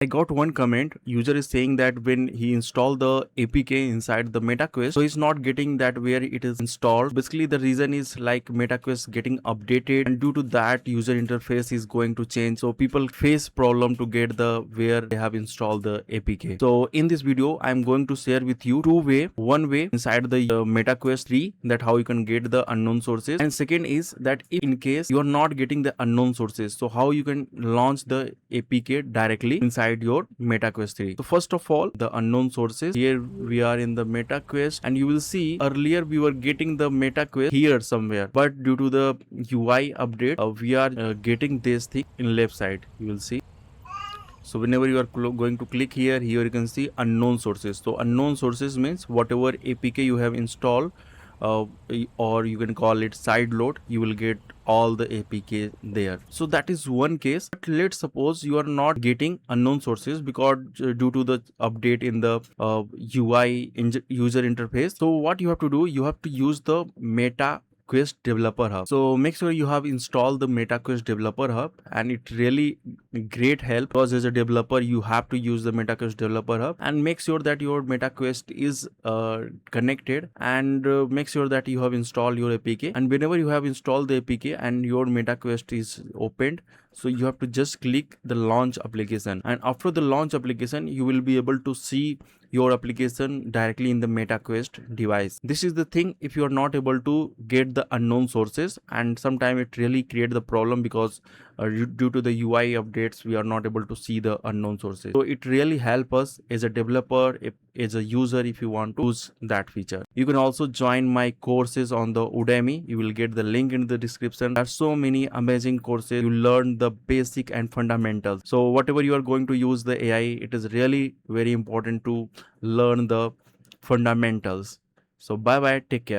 I got one comment. User is saying that when he installed the APK inside the MetaQuest, so he's not getting that where it is installed. Basically, the reason is like MetaQuest getting updated, and due to that, user interface is going to change. So people face problem to get the where they have installed the APK. So in this video, I'm going to share with you two way. One way inside the MetaQuest 3 that how you can get the unknown sources, and second is that if in case you are not getting the unknown sources, so how you can launch the APK directly inside your MetaQuest 3. So first of all, the unknown sources. Here we are in the MetaQuest, and you will see earlier we were getting the MetaQuest here somewhere, but due to the UI update, we are getting this thing in left side. You will see. So whenever you are going to click here you can see unknown sources. So unknown sources means whatever APK you have installed, uh, or you can call it side load, you will get all the APK there. So that is one case. But let's suppose you are not getting unknown sources because due to the update in the UI user interface. So what you have to do, you have to use the MetaQuest Developer Hub. So make sure you have installed the MetaQuest Developer Hub, and it really great help because as a developer you have to use the MetaQuest Developer Hub, and make sure that your MetaQuest is connected, and make sure that you have installed your APK. And whenever you have installed the APK and your MetaQuest is opened, so you have to just click the launch application, and after the launch application you will be able to see your application directly in the MetaQuest device. This is the thing if you are not able to get the unknown sources, and sometimes it really create the problem because due to the UI updates we are not able to see the unknown sources. So it really help us as a developer, as a user, if you want to use that feature. You can also join my courses on the Udemy. You will get the link in the description. There are so many amazing courses. You learn the basic and fundamentals. So whatever you are going to use the AI, it is really very important to learn the fundamentals. So bye bye, take care.